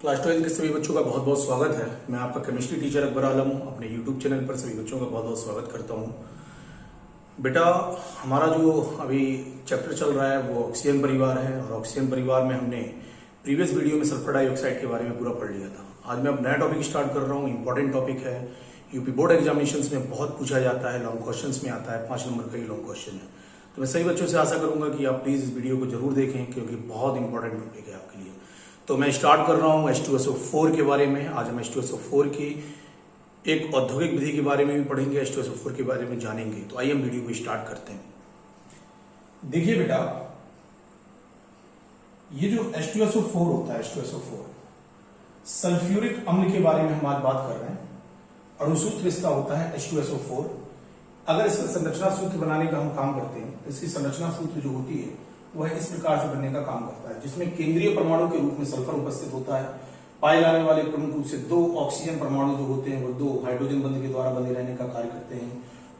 Class 12 के सभी बच्चों का बहुत बहुत स्वागत है। मैं आपका केमिस्ट्री टीचर अकबर आलम हूँ। अपने यूट्यूब चैनल पर सभी बच्चों का बहुत बहुत स्वागत करता हूँ। बेटा, हमारा जो अभी चैप्टर चल रहा है वो ऑक्सीजन परिवार है और ऑक्सीजन परिवार में हमने प्रीवियस वीडियो में सल्फर डाइऑक्साइड के बारे में पूरा पढ़ लिया था। आज मैं अब नया टॉपिक स्टार्ट कर रहा हूँ। इंपॉर्टेंट टॉपिक है, यूपी बोर्ड एग्जामिनेशन में बहुत पूछा जाता है, लॉन्ग क्वेश्चन में आता है, 5 नंबर का ही लॉन्ग क्वेश्चन है। तो मैं सभी बच्चों से आशा करूंगा कि आप प्लीज इस वीडियो को जरूर देखें क्योंकि बहुत इंपॉर्टेंट टॉपिक है आपके लिए। तो मैं स्टार्ट कर रहा हूं H2SO4 के बारे में। आज हम H2SO4 की एक औद्योगिक विधि के बारे में भी पढ़ेंगे, H2SO4 के बारे में जानेंगे। तो आइए हम वीडियो को स्टार्ट करते हैं। देखिए बेटा, ये जो H2SO4 होता है, H2SO4 सल्फ्यूरिक अम्ल के बारे में हम आज बात कर रहे हैं। अणुसूत्र इसका होता है H2SO4। अगर इसका संरचना सूत्र बनाने का हम काम करते हैं तो इसकी संरचना सूत्र जो होती है वह इस प्रकार से बनने का काम करता है, जिसमें केंद्रीय परमाणु के रूप में सल्फर उपस्थित होता है। पाए जाने वाले प्रमुख रूप से 2 ऑक्सीजन परमाणु जो होते हैं वो 2 हाइड्रोजन बंध के द्वारा बने रहने का कार्य करते हैं।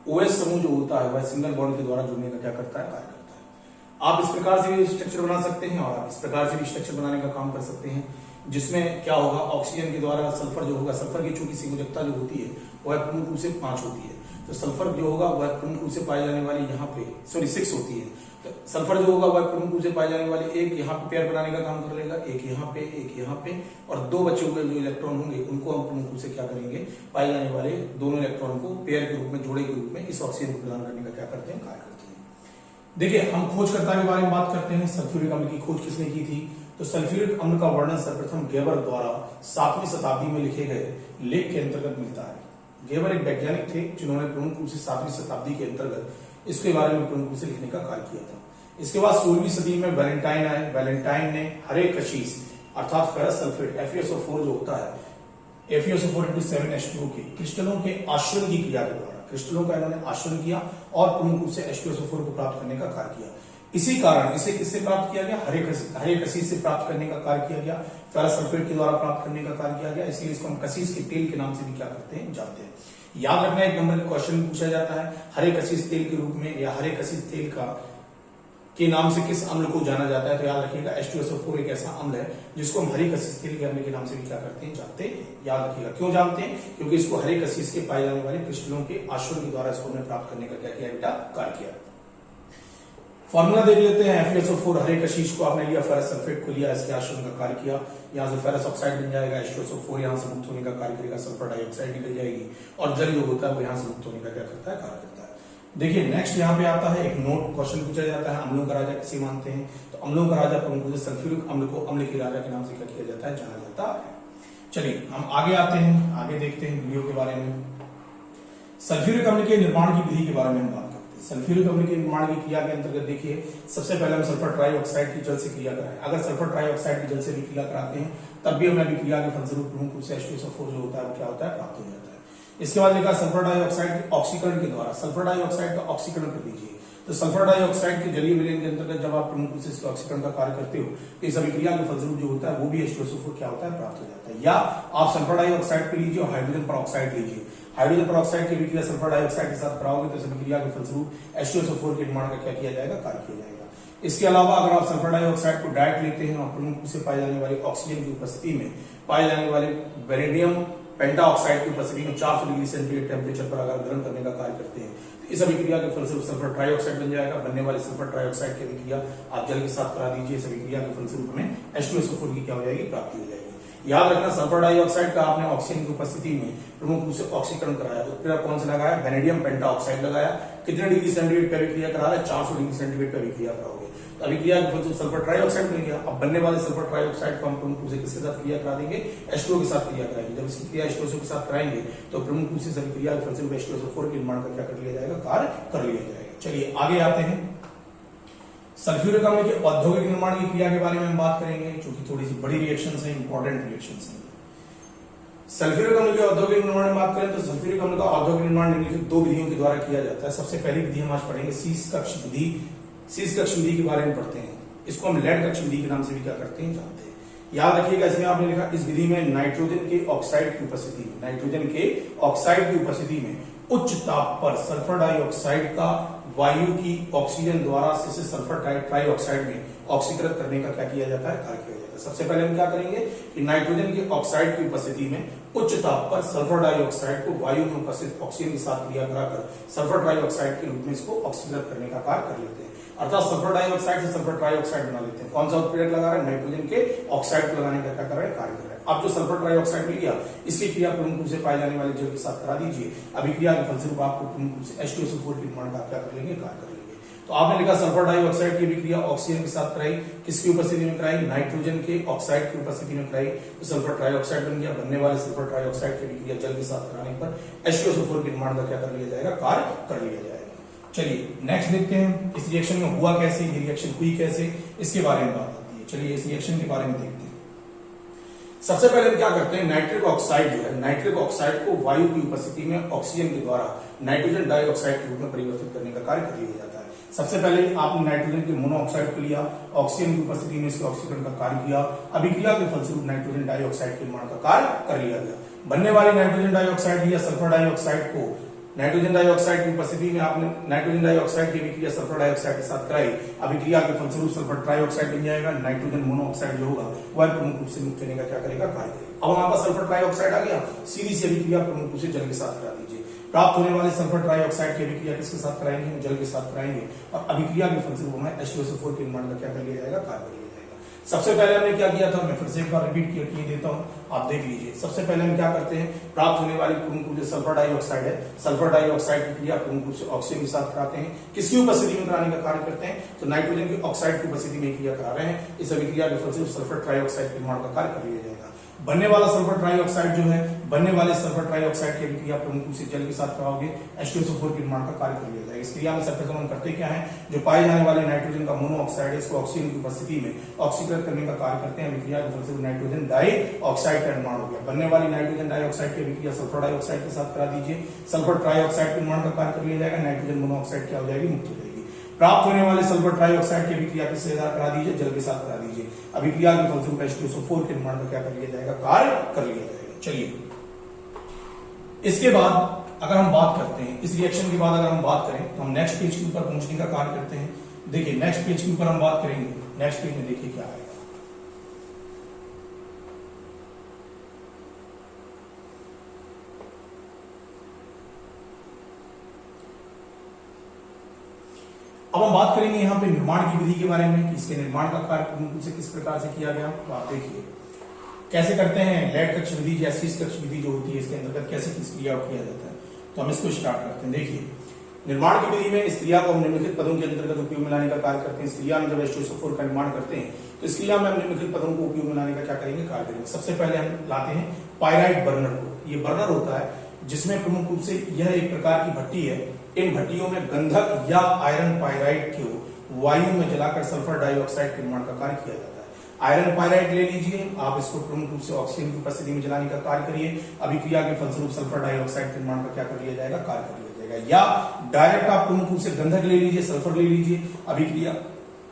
OH समूह जो होता है वह सिंगल बॉन्ड के द्वारा जुड़ने का क्या करता है, कार्य करता है। आप इस प्रकार से भी स्ट्रक्चर बना सकते हैं और आप इस प्रकार से भी स्ट्रक्चर बनाने का काम कर सकते हैं, जिसमें क्या होगा, ऑक्सीजन के द्वारा सल्फर जो होगा, सल्फर की चूंकि संयोजकता जो होती है वह प्रमुख रूप से 5 होती है, तो सल्फर जो होगा वह प्रमुख रूप से पाए जाने वाली यहाँ पे 6 होती है। तो सल्फर जो होगा वह प्रमुख रूप से पाए जाने वाले एक यहाँ पे पेयर बनाने का काम कर लेगा, एक यहाँ पे और 2 बचे हुए जो इलेक्ट्रॉन होंगे उनको हम प्रमुख रूप से क्या करेंगे, पाए जाने वाले दोनों इलेक्ट्रॉन को पेयर के रूप में, जोड़े के रूप में इस ऑक्सीजन को प्रदान करने का क्या करते हैं, कार्य करते हैं। देखिए, हम खोजकर्ता के बारे में बात करते हैं। सल्फ्यूरिक अम्ल की खोज किसने की थी? तो सल्फ्यूरिक अम्ल का वर्णन सर्वप्रथम गेबर द्वारा 7वीं शताब्दी में लिखे गए लेख के अंतर्गत मिलता है। गेबर एक वैज्ञानिक थे जिन्होंने प्रमुख रूप से 7वीं शताब्दी के अंतर्गत इसके बारे में प्रमुख रूप से लिखने का कार्य किया था। इसके बाद 16वीं सदी में वैलेंटाइन आए। वैलेंटाइन ने हरे कशीस अर्थात फेरस सल्फेट FeSO4 जो होता है FeSO4 के क्रिस्टलों के आश्रय की क्रिया के द्वारा, क्रिस्टलों का इन्होंने आश्रय किया और प्रमुख रूप से H2SO4 को प्राप्त करने का कार्य किया। इसी कारण इसे किससे प्राप्त किया गया, हरे कशीस से प्राप्त करने का कार्य किया गया, फेरस सल्फेट के द्वारा प्राप्त करने का कार्य किया गया। इसलिए इसको हम कशीस के तेल के नाम से भी क्या करते हैं, जानते हैं। याद रखना, एक नंबर का क्वेश्चन पूछा जाता है, हरे कशीस तेल के रूप में या हरे कशीस तेल का के नाम से किस अम्ल को जाना जाता है? तो याद रखिएगा H2SO4 एक ऐसा अम्ल है जिसको हम हरे कशीस तेल के अम्ल के नाम से भी क्या करते हैं, जानते हैं। याद रखिएगा, क्यों जानते हैं? क्योंकि इसको हरे कशीस के पाए जाने वाले क्रिस्टलों के आश्रय के द्वारा इसको हमने प्राप्त करने का क्या किया बेटा, कार्य किया। फॉर्मूला देख लेते हैं। FeSO4 हरे कशीस को आपने लिया, फेरस सल्फेट को लिया, इसके आश्रय का कार्य किया, यहाँ से फेरस ऑक्साइड बन जाएगा, H2SO4 यहाँ से मुक्त होने का कार्य करेगा, सल्फर डाइऑक्साइड निकल जाएगी और जल जो होता है वो यहाँ से मुक्त होने का क्या करता है, कार्य करता है। देखिए, नेक्स्ट यहाँ पे आता है एक नोट क्वेश्चन पूछा जाता है, अम्लों का राजा किसे मानते हैं? तो अम्लों का राजा प्रमुख रूप से सल्फ्यूरिक अम्ल को अम्ल के राजा के नाम से क्या किया जाता है, जाना जाता है। चलिए हम आगे आते हैं, आगे देखते हैं वीडियो के बारे में। सल्फ्यूरिक अम्ल के निर्माण की विधि के बारे में हम बात करते हैं। सल्फ्यूरिक अम्ल के निर्माण की क्रिया के अंतर्गत देखिए, सबसे पहले हम सल्फर ट्राइऑक्साइड की जल से क्रिया कराएं। अगर सल्फर ट्राइऑक्साइड की जल से भी क्रिया कराते हैं तब भी हमें क्रिया के फलस्वरूप प्रमुख रूप से H2SO4 जो होता है वो क्या होता है, प्राप्त हो जाता है। इसके बाद लिखा सल्फर डाइऑक्साइड के ऑक्सीकरण के द्वारा, सल्फर डाइऑक्साइड का ऑक्सीकरण कर दीजिए। तो सल्फर डाइऑक्साइड के जलीय विलयन के अंतर्गत जब आप प्रमुख रूप से इसके ऑक्सीकरण का कार्य करते हो तो इस अभिक्रिया के फलस्वरूप जो होता है वो भी H2SO4 क्या होता है, प्राप्त हो जाता है। या आप सल्फर डाइऑक्साइड पे लीजिए और हाइड्रोजन परऑक्साइड लीजिए, हाइड्रोजन परऑक्साइड की अभिक्रिया सल्फर डाइऑक्साइड के साथ कराओगे तो इस अभिक्रिया के फलस्वरूप H2SO4 के निर्माण का क्या किया जाएगा, कार्य किया जाएगा। इसके अलावा अगर आप सल्फर डाइऑक्साइड को डायरेक्ट लेते हैं और प्रमुख रूप से पाए जाने वाले ऑक्सीजन की उपस्थिति में पाए जाने वाले वेनेडियम पेंटाऑक्साइड की उपस्थिति में 400 डिग्री सेंटीग्रेड टेम्परेचर पर अगर गर्म करने का कार्य करते हैं तो इस अभिक्रिया के फलस्वरूप सल्फर ट्राइऑक्साइड बन जाएगा। बनने वाले सल्फर ट्राइऑक्साइड की अभिक्रिया आप जल के साथ करा दीजिए, इस अभिक्रिया के फलस्वरूप हमें H2SO4 की क्या हो जाएगी, प्राप्ति हो जाएगी। याद रखना, सल्फर डाइऑक्साइड का आपने ऑक्सीजन की उपस्थिति में प्रमुख रूप से ऑक्सीकरण कराया, उत्प्रेरक कौन सा लगाया, वेनेडियम पेंटाऑक्साइड लगाया। कितने डिग्री सेंटीग्रेड पर अभिक्रिया करा रहा है, 400 डिग्री सेंटीग्रेड पर अभिक्रिया कराओगे तो अभिक्रिया के फलस्वरूप सल्फर ट्राइऑक्साइड बन गया। अब बनने वाले सल्फर ट्राइऑक्साइड को हम प्रमुख रूप से किसके साथ क्रिया करा देंगे, H2O के साथ क्रिया कराएंगे। जब इसकी क्रिया H2O के साथ कराएंगे तो प्रमुख रूप से अभिक्रिया के फलस्वरूप H2SO4 के निर्माण का क्या कर लिया जाएगा, कार्य कर लिया जाएगा। चलिए आगे आते हैं। सल्फ्यूरिक अम्ल के औद्योगिक निर्माण की क्रिया के बारे में हम बात करेंगे, क्योंकि थोड़ी सी बड़ी रिएक्शंस हैं, इंपॉर्टेंट रिएक्शंस हैं। सल्फ्यूरिक अम्ल के औद्योगिक निर्माण में बात करें तो सल्फ्यूरिक अम्ल का औद्योगिक निर्माण निम्नलिखित 2 विधियों के द्वारा किया जाता है। सबसे पहली विधि हम आज पढ़ेंगे शीश कक्ष विधि। शीश कक्ष विधि के बारे में पढ़ते हैं, इसको हम लेड कक्ष विधि के नाम से भी क्या करते हैं, जानते हैं। याद रखिएगा, इसमें आपने लिखा इस विधि में नाइट्रोजन के ऑक्साइड की उपस्थिति में, नाइट्रोजन के ऑक्साइड की उपस्थिति में उच्च ताप पर सल्फर डाइऑक्साइड का वायु की ऑक्सीजन द्वारा से सल्फर ट्राइऑक्साइड में ऑक्सीकृत करने का क्या किया जाता है, कार्य किया जाता है। सबसे पहले हम क्या करेंगे कि नाइट्रोजन के ऑक्साइड की उपस्थिति में उच्च ताप पर सल्फर डाइऑक्साइड को वायु में उपस्थित ऑक्सीजन के साथ क्रिया कराकर सल्फर डाइऑक्साइड के रूप में इसको ऑक्सीजन करने का कार्य कर लेते हैं। अर्थात सल्फर डाइऑक्साइड से सल्फर ट्राइऑक्साइड बना लेते हैं। कौन सा उत्प्रेरक लगा रहे हैं? नाइट्रोजन के ऑक्साइड को लगाने का क्या कर रहे हैं? कार्य कर रहे हैं। अब जो सल्फर ट्राइऑक्साइड मिल गया, इसकी क्रिया प्रमुख रूप से पाए जाने वाले जल के साथ करा दीजिए। अभिक्रिया के फलस्वरूप आपको प्रमुख रूप से H2SO4 के निर्माण का क्या कर लेंगे? कार्य कर लेंगे। तो आपने लिखा सल्फर डाइऑक्साइड की अभिक्रिया ऑक्सीजन के साथ कराई, किसकी उपस्थिति में कराई? नाइट्रोजन के ऑक्साइड की उपस्थिति में कराई, तो सल्फर ट्राइऑक्साइड बन गया। बनने वाले सल्फर ट्राइऑक्साइड की अभिक्रिया जल के साथ कराने पर H2SO4 के निर्माण का क्या कर लिया जाएगा? कार्य कर लिया जाएगा। चलिए नेक्स्ट देखते हैं इस रिएक्शन में हुआ कैसे, ये रिएक्शन हुई कैसे, इसके बारे में बात आती है। चलिए इस रिएक्शन के बारे में देखते हैं। सबसे पहले हम क्या करते हैं, नाइट्रिक ऑक्साइड जो है, नाइट्रिक ऑक्साइड को वायु की उपस्थिति में ऑक्सीजन के द्वारा नाइट्रोजन डाइऑक्साइड के रूप में परिवर्तित करने का कार्य कर लिया जाता है। सबसे पहले आपने नाइट्रोजन के मोनोऑक्साइड को लिया, ऑक्सीजन की उपस्थिति में इसके ऑक्सीकरण का कार्य किया, अभिक्रिया के फलस्वरूप नाइट्रोजन डाइऑक्साइड के निर्माण का कार्य कर लिया गया। बनने वाली नाइट्रोजन डाइऑक्साइड लिया, सल्फर डाइऑक्साइड को नाइट्रोजन डाइऑक्साइड की उपस्थिति में आपने नाइट्रोजन डाइऑक्साइड की अभिक्रिया सल्फर डाइऑक्साइड के साथ कराई, अभिक्रिया के फलस्वरूप सल्फर ट्राइऑक्साइड बन जाएगा। नाइट्रोजन मोनोऑक्साइड जो होगा वह प्रमुख रूप से मुक्त करने का क्या करेगा? कार्य करेगा। अब हमारे पास सल्फर ट्राइऑक्साइड आ गया, सीधी सी अभिक्रिया प्रमुख रूप से जल के साथ करा दीजिए। प्राप्त होने वाले सल्फर ट्राइऑक्साइड की अभिक्रिया किसके साथ कराएंगे? हम जल के साथ कराएंगे और अभिक्रिया के फलस्वरूप हमें H2SO4 के निर्माण का क्या कर लिया जाएगा? कार्य कर लिया जाएगा। सबसे पहले हमने क्या किया था, मैं फिर से एक बार रिपीट किए देता हूं, आप देख लीजिए। सबसे पहले हम क्या करते हैं, प्राप्त होने वाली प्रमुख रूप से सल्फर डाइऑक्साइड है, सल्फर डाइऑक्साइड की क्रिया प्रमुख रूप से ऑक्सीजन के साथ कराते हैं। किसकी उपस्थिति में कराने का कार्य करते हैं? तो नाइट्रोजन की ऑक्साइड की उपस्थिति में क्रिया करा रहे हैं। इस अभिक्रिया के फलस्वरूप सल्फर ट्राइऑक्साइड के निर्माण का कार्य कर लिया जाएगा। बनने वाला सल्फर ट्राइऑक्साइड जो है, बनने वाले सल्फर ट्राइऑक्साइड की अभिक्रिया प्रमुख रूप से जल के साथ कराओगे, H2SO4 के निर्माण का कार्य कर लिया जाएगा। इस क्रिया में सर्वप्रथम हम करते क्या है, जो पाए जाने वाले नाइट्रोजन का मोनोऑक्साइड है, इसको ऑक्सीजन की उपस्थिति में ऑक्सीकृत करने का कार्य करते हैं। अभिक्रिया के फलस्वरूप नाइट्रोजन डाइऑक्साइड का निर्माण हो गया। बनने वाली नाइट्रोजन डाइऑक्साइड की अभिक्रिया सल्फर डाइऑक्साइड के साथ करा दीजिए, सल्फर ट्राइऑक्साइड के निर्माण का कार्य कर लिया जाएगा। नाइट्रोजन मोनोऑक्साइड क्या हो जाएगी? मुक्त हो जाएगी। प्राप्त होने वाले सल्फर ट्राइऑक्साइड की अभिक्रिया किससे करा दीजिए? जल के साथ करा दीजिए। अभिक्रिया के फलस्वरूप H2SO4 के निर्माण का क्या कर लिया जाएगा? कार्य कर लिया जाएगा। चलिए इसके बाद अगर हम बात करते हैं, इस रिएक्शन के बाद अगर हम बात करें तो हम नेक्स्ट पेज के ऊपर पहुंचने का कार्य करते हैं। देखिए नेक्स्ट पेज के ऊपर हम बात करेंगे, नेक्स्ट पेज में देखिए क्या आएगा। अब हम बात करेंगे यहाँ पे निर्माण की विधि के बारे में कि इसके निर्माण का कार्य से किस प्रकार से किया गया। तो आप देखिए कैसे करते हैं, लेड कक्ष विधि या शीश कक्ष विधि जो होती है, इसके अंतर्गत कैसे किस क्रिया को किया जाता है। तो हम इसको स्टार्ट करते हैं। देखिए निर्माण की विधि में इस क्रिया को हम निम्नलिखित पदों के अंतर्गत उपयोग में लाने का कार्य करते हैं। इस क्रिया में जब H2SO4 का निर्माण करते हैं तो इस क्रिया में हम निम्नलिखित पदों को उपयोग में लाने का क्या करेंगे? कार्य करेंगे। सबसे पहले हम लाते हैं पायराइट बर्नर को। ये बर्नर होता है जिसमें प्रमुख रूप से यह एक प्रकार की भट्टी है। इन भट्टियों में गंधक या आयरन पायराइट को वायु में जलाकर सल्फर डाइऑक्साइड के निर्माण का कार्य किया जाता है। आयरन पायराइट ले लीजिए आप, इसको प्रमुख रूप से ऑक्सीजन की उपस्थिति में जलाने का कार्य करिए। अभिक्रिया के फलस्वरूप सल्फर डाइऑक्साइड के निर्माण का क्या कर लिया जाएगा? कार्य कर लिया जाएगा। या डायरेक्ट आप प्रमुख रूप से गंधक ले लीजिए, सल्फर ले लीजिए, अभिक्रिया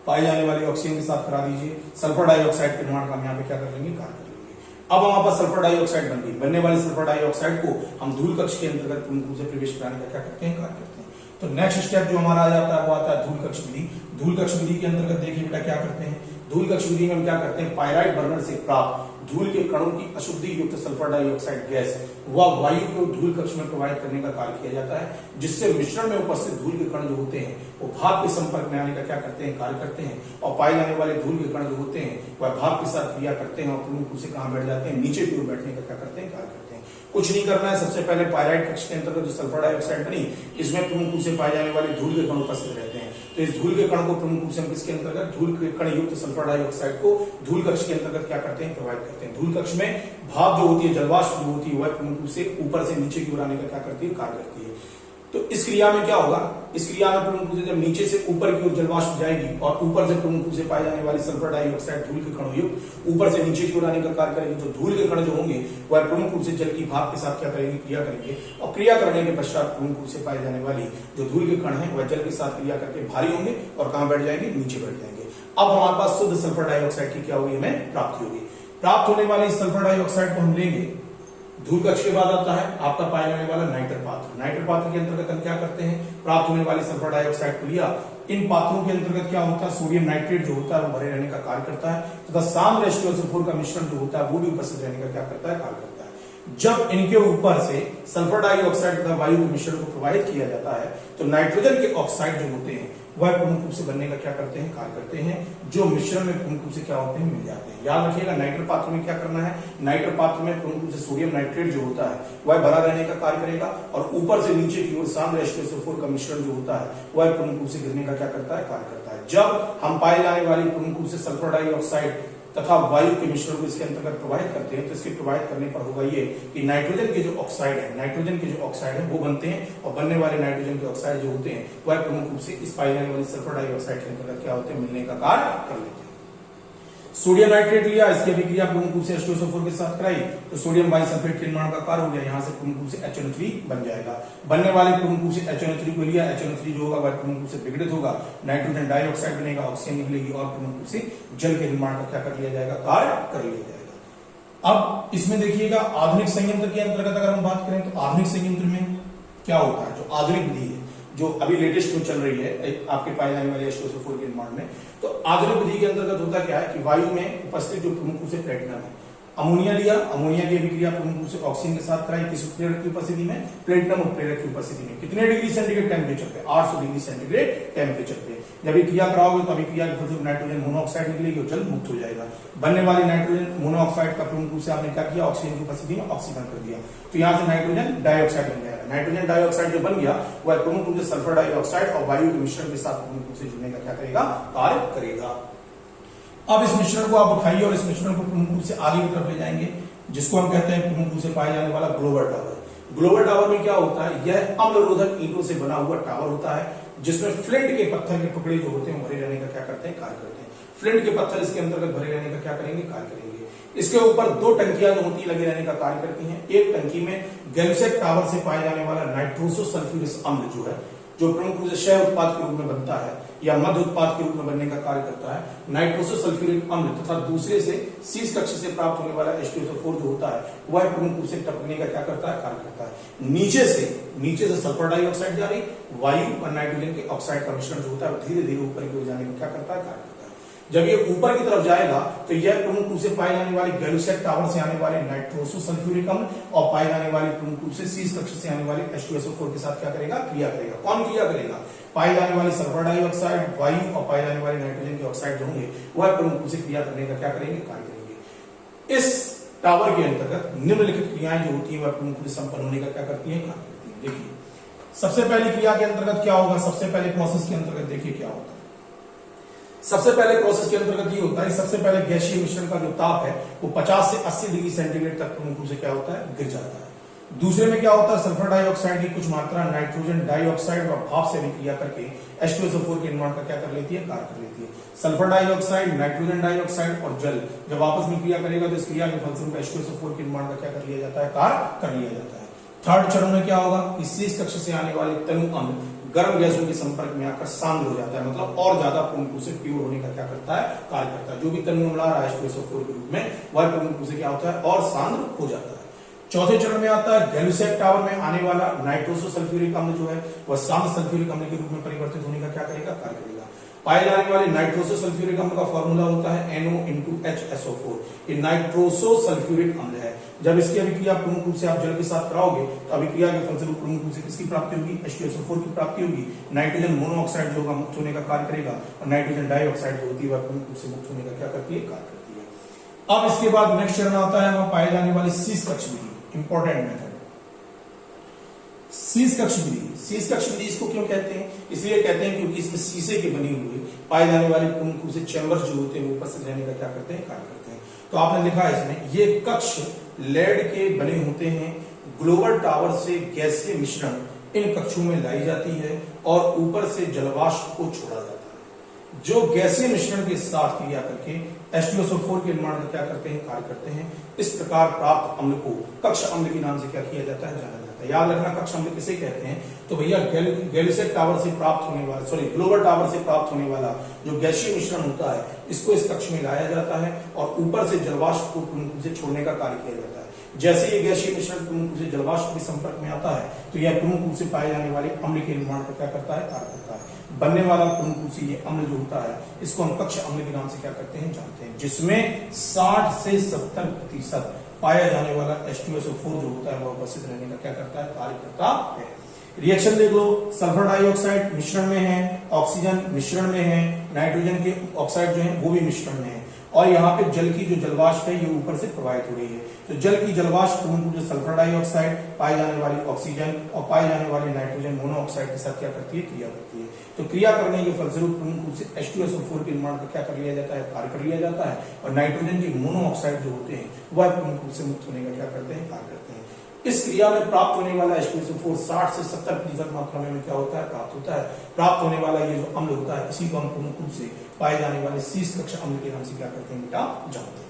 पाई जाने वाली ऑक्सीजन के साथ करा दीजिए। सल्फर डाइऑक्साइड के निर्माण का हम यहाँ पे क्या कर लेंगे? कार्य कर लेंगे। अब हमारे पास सल्फर डाइऑक्साइड बन गई। बनने वाले सल्फर डाइऑक्साइड को हम धूल कक्ष के अंतर्गत प्रमुख रूप से प्रवेश कराने का क्या करते हैं? कार्य करते हैं। तो नेक्स्ट स्टेप जो हमारा आ जाता है वो आता है धूल कक्ष विधि। धूल कक्ष विधि के अंतर्गत देखिए बेटा क्या करते हैं, धूल कक्ष विधि में हम क्या करते हैं, पायराइट बर्नर से प्राप्त धूल के कणों की अशुद्धि युक्त सल्फर डाइऑक्साइड गैस व वायु को धूल कक्ष में प्रवाहित करने का कार्य किया जाता है, जिससे मिश्रण में उपस्थित धूल के कण जो होते हैं वो भाप के संपर्क में आने का क्या करते हैं? कार्य करते हैं। और पाए जाने वाले धूल के कण जो होते हैं वह भाप के साथ क्रिया करते हैं और प्रमुख रूप से कहां बैठ जाते हैं? नीचे की ओर बैठने का क्या करते हैं? कार्य करते हैं। कुछ नहीं करना है। सबसे पहले पायराइट कक्ष के अंतर्गत जो सल्फर डाइऑक्साइड बनी, इसमें प्रमुख रूप से पाए जाने वाले धूल के कण उपस्थित रहते हैं। तो इस धूल के कण को प्रमुख रूप से हम किसके अंतर्गत? धूल के कण युक्त सल्फर डाइऑक्साइड को धूल कक्ष के अंतर्गत क्या करते हैं? प्रवाहित करते हैं। धूल कक्ष में भाप जो होती है, जलवाष्प जो होती है, वह प्रमुख रूप से ऊपर से नीचे की ओर आने का क्या करती है? कार्य करती है। तो इस क्रिया में क्या होगा? इस क्रिया में प्रमुख रूप से जब नीचे से ऊपर की ओर जलवाष्प जाएगी और ऊपर से प्रमुख रूप से पाए जाने वाली सल्फर डाइऑक्साइड धूल के कणों युक्त ऊपर से नीचे की ओर आने का कार्य करेगी, तो धूल के कण जो होंगे वह प्रमुख रूप से जल की भाप के साथ क्या करेंगे? क्रिया करेंगे। और क्रिया करने के पश्चात प्रमुख रूप से पाए जाने वाली जो धूल के कण है वह जल के साथ क्रिया करके भारी होंगे और कहां बैठ जाएंगे? नीचे बैठ जाएंगे। अब हमारे पास शुद्ध सल्फर डाइऑक्साइड की क्या होगी? हमें प्राप्ति होगी। प्राप्त होने वाली सल्फर डाइऑक्साइड को हम लेंगे। धूल कक्ष के बाद आता है आपका पाए जाने वाला नाइटर पात्र। नाइटर पात्र के अंतर्गत हम क्या करते हैं? प्राप्त होने वाली सल्फर डाइऑक्साइड को लिया, इन पात्रों के अंतर्गत क्या होता है, सोडियम नाइट्रेट जो होता है वो भरे रहने का कार्य करता है, तथा सांद्र H2SO4 का मिश्रण जो होता है वो भी उपस्थित रहने का क्या करता है, कार्य करता है। जब इनके ऊपर से सल्फर डाइऑक्साइड तथा वायु के मिश्रण को प्रवाहित किया जाता है तो नाइट्रोजन के ऑक्साइड जो होते हैं वह प्रमुख रूप से बनने का क्या करते हैं, कार्य करते हैं, जो मिश्रण में प्रमुख रूप से क्या होते हैं, मिल जाते हैं। याद रखिएगा नाइट्र पात्र में क्या करना है, नाइट्र पात्र में प्रमुख रूप से सोडियम नाइट्रेट जो होता है वह भरा रहने का कार्य करेगा और ऊपर से नीचे की ओर सांद्र H2SO4 का मिश्रण जो होता है वह प्रमुख रूप से गिरने का क्या करता है, कार्य करता है। जब हम पाए जाने वाली प्रमुख रूप से सल्फर डाइऑक्साइड तथा वायु के मिश्रण को इसके अंतर्गत प्रवाहित करते हैं तो इसके प्रवाहित करने पर होगा ये कि नाइट्रोजन के जो ऑक्साइड है, नाइट्रोजन के जो ऑक्साइड है वो बनते हैं और बनने वाले नाइट्रोजन के ऑक्साइड जो होते हैं वह प्रमुख रूप से इस पाई जाने वाली सल्फर डाइऑक्साइड के अंतर्गत क्या होते हैं, मिलने का कार्य कर लेते हैं। सोडियम नाइट्रेट लिया, इसकी अभिक्रिया प्रमुख रूप से H2SO4 के साथ कराई तो सोडियम बाइसल्फेट के निर्माण का कार्य हो गया, यहां से प्रमुख रूप से HNO3 बन जाएगा। बनने वाले प्रमुख रूप से HNO3 को लिया, HNO3 जो होगा वह प्रमुख रूप से विघटित होगा, नाइट्रोजन डाइऑक्साइड बनेगा, ऑक्सीजन निकलेगी और प्रमुख रूप से जल के निर्माण का क्या कर लिया जाएगा, कार्य कर लिया जाएगा। अब इसमें देखिएगा आधुनिक संयंत्र के अंतर्गत अगर हम बात करें तो आधुनिक संयंत्र में क्या होता है, जो आधुनिक विधि है जो अभी लेटेस्ट में चल रही है आपके पाए जाने वाले H2SO4 के निर्माण में, तो आधुनिक विधि के अंतर्गत होता क्या है कि वायु में उपस्थित जो प्रमुख रूप से प्लेटिनम है, अमोनिया लिया, अमोनिया की अभिक्रिया प्रमुख रूप से ऑक्सीजन के साथ कराई, किस उत्प्रेरक की उपस्थिति में, प्लेटिनम उत्प्रेरक की उपस्थिति में, कितने डिग्री सेंटीग्रेड टेम्परेचर पे, 800 डिग्री सेंटीग्रेड टेम्परेचर पे। जब अभिक्रिया कराओगे तो अभिक्रिया के फलस्वरूप नाइट्रोजन मोनोऑक्साइड निकलेगी और जल मुक्त हो जाएगा। बनने वाली नाइट्रोजन मोनोऑक्साइड का प्रमुख रूप से आपने क्या किया, ऑक्सीजन की उपस्थिति में ऑक्सीकरण कर दिया, तो यहाँ से नाइट्रोजन डाइऑक्साइड बन जाएगा। नाइट्रोजन डाइऑक्साइड जो बन गया वह प्रमुख रूप से सल्फर डाइऑक्साइड और वायु के मिश्रण के साथ प्रमुख रूप से जुड़ने का क्या करेगा, कार्य करेगा। अब इस मिश्रण को आप उठाइए और इस मिश्रण को प्रमुख रूप से आगे की तरफ ले जाएंगे, जिसको हम कहते हैं प्रमुख रूप से पाए जाने वाला ग्लोबल टावर। ग्लोबल टावर में क्या होता है, यह अम्लरोधक ईंटों से बना हुआ टावर होता है जिसमें फ्लिंट के पत्थर के टुकड़े जो होते हैं भरे रहने का क्या करते हैं, कार्य करते हैं। फ्लिंट के पत्थर इसके अंतर्गत भरे रहने का क्या करेंगे, कार्य करेंगे। इसके ऊपर दो टंकियां जो होती है लगे रहने का कार्य करती हैं। एक टंकी में गैल्यूसेट टावर से पाए जाने वाला नाइट्रोसो सल्फ्यूरिक अम्ल जो है, जो प्रमुख रूप से क्षय उत्पाद के रूप में बनता है या मध्य उत्पाद के रूप में बनने का कार्य करता है, नाइट्रोसो सल्फ्यूरिक अम्ल तथा दूसरे से शीर्ष कक्ष से प्राप्त होने वाला H2SO4 जो होता है वह प्रमुख रूप से टपकने का क्या करता है, कार्य करता है। नीचे से सल्फर डाइऑक्साइड जा रही, वायु और नाइट्रोजन के ऑक्साइड का मिश्रण जो होता है धीरे धीरे ऊपर की ओर जाने में क्या करता है, कार्य करता है। जब ये ऊपर की तरफ जाएगा तो यह प्रमुख रूप से पाए जाने वाली गैल्यूसेट टावर से आने वाले नाइट्रोसो सल्फ्यूरिक अम्ल और पाए जाने वाली प्रमुख रूप से शीर्ष कक्ष से आने वाली H2SO4 के साथ क्या करेगा, क्रिया करेगा। कौन क्रिया करेगा, पाई जाने वाली सल्फर डाइऑक्साइड, वायु और पाई जाने वाली नाइट्रोजन के ऑक्साइड जो होंगे वह प्रमुख रूप से क्रिया करने का क्या करेंगे, कार्य करेंगे। इस टावर के अंतर्गत निम्नलिखित क्रियाएं जो होती है वह प्रमुख रूप से संपन्न होने का क्या करती है, कार्य करती है। देखिए सबसे पहली क्रिया के अंतर्गत क्या होगा, सबसे पहले प्रोसेस के अंतर्गत देखिए क्या होता है। सबसे पहले प्रोसेस के अंतर्गत ये होता है, सबसे पहले गैसीय मिश्रण का जो ताप है वो 50 से 80 डिग्री सेंटीग्रेड तक प्रमुख रूप से क्या होता है, गिर जाता है। दूसरे में क्या होता है, सल्फर डाइऑक्साइड की कुछ मात्रा नाइट्रोजन डाइऑक्साइड व भाप से अभिक्रिया करके H2SO4 के निर्माण का क्या कर लेती है, कार्य कर लेती है। सल्फर डाइऑक्साइड, नाइट्रोजन डाइऑक्साइड और जल जब आपस में क्रिया करेगा तो इस क्रिया के फलस्वरूप H2SO4 के निर्माण का क्या कर लिया जाता है, कार्य कर लिया जाता है। थर्ड चरण में क्या होगा, इस शीर्ष कक्ष से आने वाले तनु अम्ल गर्म गैसों के संपर्क में आकर सांद्र हो जाता है, मतलब और ज्यादा प्रमुख रूप से प्योर होने का क्या करता है, कार्य करता है। जो भी तनु अम्ल आ रहा है H2SO4 के रूप में वह प्रमुख रूप से क्या होता है, और सांद्र हो जाता है। चौथे चरण में आता है गैल्यूसेट टावर में आने वाला नाइट्रोसो सल्फ्यूरिक अम्ल जो है वह सांद्र सल्फ्यूरिक अम्ल के रूप में परिवर्तित होने का क्या करेगा, कार्य करेगा। पाए जाने वाले नाइट्रोसो सल्फ्यूरिक अम्ल का फॉर्मूला होता है NO×HSO4। ये नाइट्रोसो सल्फ्यूरिक अम्ल है। जब इसकी अभिक्रिया प्रमुख रूप से आप जल के साथ कराओगे तो अभिक्रिया के फलस्वरूप प्रमुख रूप से किसकी प्राप्ति होगी, H2SO4 की प्राप्ति होगी। नाइट्रोजन मोनोऑक्साइड जो होगा मुक्त होने का कार्य करेगा और नाइट्रोजन डाइऑक्साइड जो होती है वह प्रमुख रूप से मुक्त होने का क्या करती है, कार्य करती है। अब इसके बाद नेक्स्ट चरण आता है वहां पाए जाने वाली शीर्ष कक्ष विधि, इंपॉर्टेंट मेथड शीर्ष कक्ष विधि। शीर्ष कक्ष विधि इसको क्यों कहते हैं, इसलिए कहते हैं क्योंकि इसमें शीशे के बने हुए पाए जाने वाले प्रमुख रूप से चैम्बर्स जो होते हैं वो उपस्थित रहने का क्या करते हैं, कार्य करते हैं। तो आपने लिखा है इसमें ये कक्ष लेड के बने होते हैं। ग्लोबल टावर से गैसीय मिश्रण इन कक्षों में लाई जाती है और ऊपर से जलवाष्प को छोड़ा जाता है, जो गैसीय मिश्रण के साथ क्रिया करके H2SO4 के निर्माण का क्या करते हैं, कार्य करते हैं। इस प्रकार प्राप्त अम्ल को कक्ष अम्ल के नाम से क्या किया जाता है, जाना जाता है। याद रखना कक्ष अम्ल किसे कहते हैं, तो भैया गैल्यूसेट टावर से प्राप्त होने वाला ग्लोबल टावर से प्राप्त होने वाला जो गैसीय मिश्रण होता है इसको इस कक्ष में लाया जाता है और ऊपर से जलवाष्प को से छोड़ने का कार्य किया जाता है। जैसे ये गैसीय मिश्रण प्रमुख रूप से जलवाष्प के संपर्क में आता है तो यह प्रमुख रूप से पाए जाने वाले अम्ल के निर्माण का क्या करता है, कार्य करता है। बनने वाला प्रमुख रूप से ये अम्ल जो होता है इसको हम कक्ष अम्ल के नाम से क्या करते हैं, जानते हैं, जिसमें 60 से 70% पाया जाने वाला H2SO4 जो होता है वह उपस्थित रहने का क्या करता है, कार्य करता है। रिएक्शन देख लो, सल्फर डाइऑक्साइड मिश्रण में है, ऑक्सीजन मिश्रण में है, नाइट्रोजन के ऑक्साइड जो है वो भी मिश्रण में है, और यहाँ पे जल की जो जलवाष्प है ये ऊपर से प्रवाहित हो रही है। तो जल की जलवाष्प प्रमुख रूप से सल्फर डाइऑक्साइड, पाई जाने वाली ऑक्सीजन और पाई जाने वाली नाइट्रोजन मोनोऑक्साइड के साथ क्या करती है, क्रिया करती है। तो क्रिया करने के फलस्वरूप प्रमुख रूप से H2SO4 के निर्माण का क्या कर लिया जाता है, कार्य कर लिया जाता है, और नाइट्रोजन के मोनोऑक्साइड जो होते हैं वह प्रमुख रूप से मुक्त होने का क्या करते हैं, कार्य करते हैं। इस क्रिया में प्राप्त होने वाला H2SO4 60 से 70% मात्रा में क्या होता है, प्राप्त होता है। प्राप्त होने वाला ये जो अम्ल होता है इसी को हम प्रमुख रूप से पाए जाने वाले शीर्ष कक्ष अम्ल के नाम से क्या करते हैं, बेटा, जानते हैं।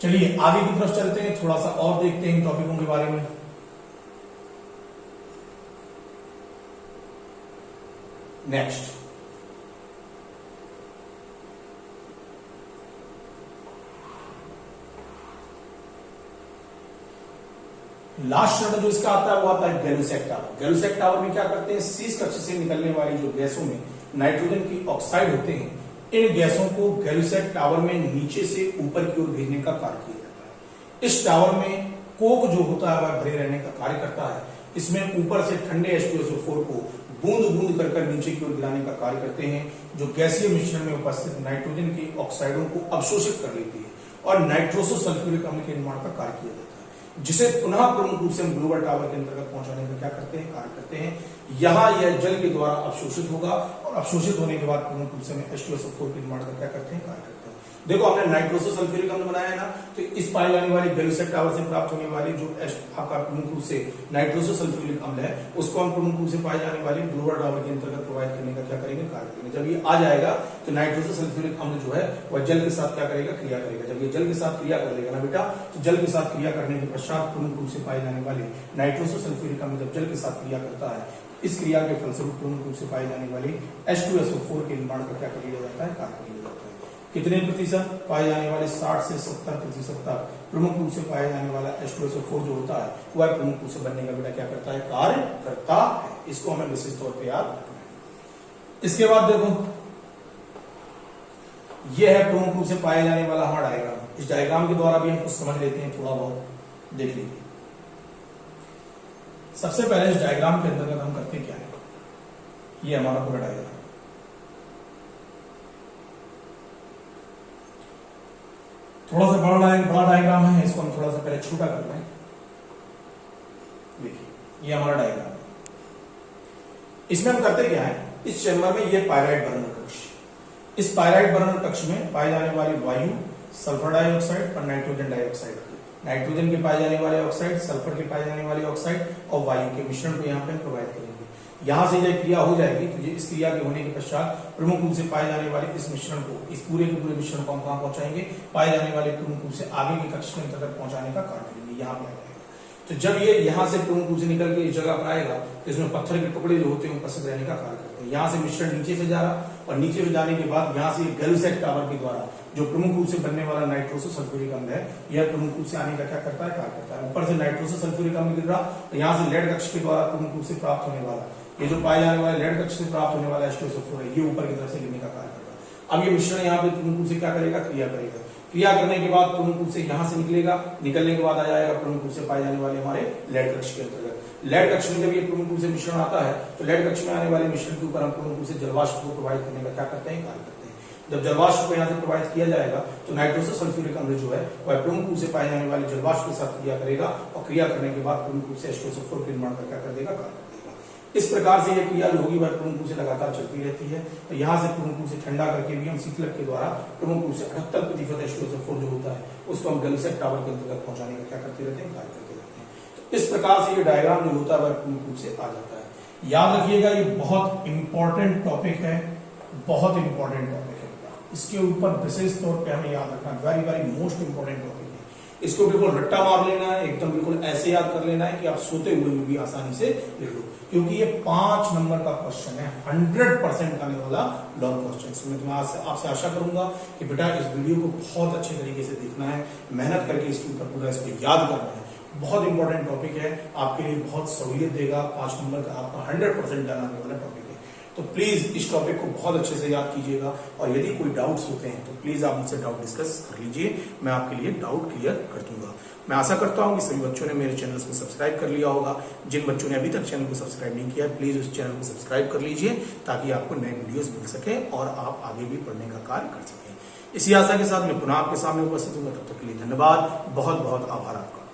चलिए आगे की तरफ चलते हैं, थोड़ा सा और देखते हैं टॉपिकों के बारे में। नेक्स्ट लास्ट चरण जो इसका आता है वो आता है गैलुसैक टावर। गैलुसैक टावर में क्या करते हैं, शीर्ष कक्ष से निकलने वाली जो गैसों में नाइट्रोजन की ऑक्साइड होते हैं, इन गैसों को गैलुसैक टावर में नीचे से ऊपर की ओर भेजने का कार्य किया जाता है। इस टावर में कोक जो होता है वह भरे रहने का कार्य करता है। इसमें ऊपर से ठंडे H2SO4 को बूंद बूंद कर नीचे की ओर गिराने का कार्य करते हैं, जो गैसीय मिश्रण में उपस्थित नाइट्रोजन की ऑक्साइडों को अवशोषित कर लेती है और नाइट्रोसो सल्फ्यूरिक अम्ल के निर्माण का कार्य किया जाता है, जिसे पुनः प्रमुख रूप से हम ग्लोबल टावर के अंतर्गत पहुंचाने का क्या करते हैं, कार्य करते हैं। यहाँ यह जल के द्वारा अवशोषित होगा और अवशोषित होने के बाद प्रमुख रूप से हम H2SO4 के निर्माण का क्या करते हैं, कार्य करते हैं। देखो हमने नाइट्रोसो सल्फ्यूरिक अम्ल बनाया है ना, तो इस पाई जाने वाली गैलुसैक टावर से प्राप्त होने वाली जो आपका प्रमुख रूप से नाइट्रोसो सल्फ्यूरिक अम्ल है उसको हम प्रमुख रूप से पाई जाने वाली ग्लोबल टावर के अंतर्गत प्रोवाइड करने का क्या करेंगे, कार्य करेंगे। जब ये आ जाएगा तो नाइट्रोसो सल्फ्यूरिक अम्ल जो है वह जल के साथ क्या करेगा, क्रिया करेगा। जब ये जल के साथ क्रिया कर लेगा ना बेटा, तो जल के साथ क्रिया करने के पश्चात प्रमुख रूप से पाई जाने वाली नाइट्रोसो सल्फ्यूरिक अम्ल जब जल के साथ क्रिया करता है, इस क्रिया के फलस्वरूप प्रमुख रूप से पाई जाने वाली H2SO4 के निर्माण का क्या कर लिया जाता है, कार्य कर लिया जाता है। कितने प्रतिशत पाए जाने वाले 60 से 70% तक प्रमुख रूप से पाए जाने वाला H2SO4 जो होता है वह प्रमुख रूप से बनने का बेटा क्या करता है, कार्य करता है। इसको हमें विशेष तौर पे याद रखना है। इसके बाद देखो यह है प्रमुख रूप से पाए जाने वाला हमारा डायग्राम। इस डायग्राम के द्वारा भी हम कुछ समझ लेते हैं, थोड़ा बहुत देख लीजिए। सबसे पहले इस डायग्राम के अंतर्गत हम करते क्या है, ये हमारा पूरा डायग्राम। थोड़ा सा बड़ा डायग्राम है, इसको हम थोड़ा सा पहले छोटा कर लें। देखिए ये हमारा डायग्राम है। इसमें हम करते क्या है, इस चैम्बर में ये पायराइड बर्नर कक्ष, इस पायराइड बर्नर कक्ष में पाई जाने वाली वायु सल्फर डाइऑक्साइड और नाइट्रोजन डाइऑक्साइड, नाइट्रोजन के पाए जाने वाले ऑक्साइड, सल्फर के पाए जाने वाले ऑक्साइड और वायु के मिश्रण को यहाँ पे प्रोवाइड करेंगे। यहां से यह क्रिया हो जाएगी तो इस क्रिया के होने के पश्चात प्रमुख रूप से पाए जाने वाले इस मिश्रण को, इस पूरे के पूरे मिश्रण को हम कहां पहुंचाएंगे, पाए जाने वाले प्रमुख रूप से आगे के कक्ष के अंतर्गत पहुंचाने का कार्य करेंगे। यहाँ पे आ जाएगा। तो जब ये यहाँ से प्रमुख रूप से निकल के इस जगह पर आएगा तो इसमें पत्थर के टुकड़े जो होते हैं उपस्थित रहने का कार्य करते हैं। यहाँ से मिश्रण नीचे से जा रहा और नीचे से जाने के बाद यहाँ से गैलुसैक टावर के द्वारा जो प्रमुख रूप से बनने वाला नाइट्रोसो सल्फ्यूरिक अम्ल है, यह प्रमुख रूप से आने का क्या करता है, कार्य करता है। ऊपर से नाइट्रोसो सल्फ्यूरिक अम्ल गिर रहा तो यहाँ से लेड कक्ष के द्वारा प्रमुख रूप से प्राप्त होने वाला ये जो पाए जाने वाले लेड कक्ष से प्राप्त होने वाला H2SO4 है, ये ऊपर की तरफ से गिरने का कार्य करता है। अब ये मिश्रण यहाँ पे प्रमुख रूप से क्या करेगा, क्रिया करेगा। क्रिया करने के बाद प्रमुख रूप से यहाँ से निकलेगा, निकलने के बाद आ जाएगा प्रमुख रूप से पाए जाने वाले हमारे लेड कक्ष के अंतर्गत। लेड कक्ष में जब ये प्रमुख रूप से मिश्रण आता है तो लेड कक्ष में आने वाले मिश्रण के ऊपर हम प्रमुख रूप से जलवाष्प को प्रोवाइड करने का क्या करते हैं, कार्य करते हैं। जब जलवाष्प को यहाँ से प्रोवाइड किया जाएगा तो नाइट्रोसो सल्फ्यूरिक अम्ल जो है वह प्रमुख रूप से पाए जाने वाले जलवाष्प के साथ क्रिया करेगा और क्रिया करने के बाद प्रमुख रूप से H2SO4 के निर्माण का क्या कर देगा, कार्य कर देगा। इस प्रकार से यह क्रिया जो होगी वह प्रमुख रूप से लगातार चलती रहती है। तो यहाँ से प्रमुख रूप से ठंडा करके भी हम शीतलक के द्वारा प्रमुख रूप से 78% H2SO4 जो होता है उसको हम गैलुसैक टावर के अंतर्गत पहुंचाने का क्या करते रहते हैं, कार्य करते रहते हैं। तो इस प्रकार से ये डायग्राम जो होता है वह प्रमुख रूप से आ जाता है। याद रखिएगा ये बहुत इंपॉर्टेंट टॉपिक है, बहुत इंपॉर्टेंट टॉपिक है। इसके ऊपर विशेष तौर पर हमें याद रखना, very very most important topic है। इसको बिल्कुल रट्टा मार लेना है, एकदम बिल्कुल ऐसे याद कर लेना है कि आप सोते हुए में भी आसानी से लिख लो, क्योंकि ये 5 नंबर का क्वेश्चन है, 100% आने वाला लॉन्ग क्वेश्चन। मैं तुम्हें आपसे आशा करूंगा कि बेटा इस वीडियो को बहुत अच्छे तरीके से देखना है, मेहनत करके इसके ऊपर पूरा इसको याद करना है। बहुत इंपॉर्टेंट टॉपिक है, आपके लिए बहुत सहूलियत देगा, 5 नंबर का आपका 100% डन आने वाला टॉपिक है। तो प्लीज इस टॉपिक को बहुत अच्छे से याद कीजिएगा, और यदि कोई डाउट्स होते हैं तो प्लीज आप मुझसे डाउट डिस्कस कर लीजिए, मैं आपके लिए डाउट क्लियर कर दूंगा। मैं आशा करता हूं कि सभी बच्चों ने मेरे चैनल को सब्सक्राइब कर लिया होगा। जिन बच्चों ने अभी तक चैनल को सब्सक्राइब नहीं किया है, प्लीज उस चैनल को सब्सक्राइब कर लीजिए, ताकि आपको नए वीडियोस मिल सके और आप आगे भी पढ़ने का कार्य कर सकें। इसी आशा के साथ मैं पुनः आपके सामने उपस्थित हूँ। तब तक के लिए धन्यवाद, बहुत बहुत आभार आपका।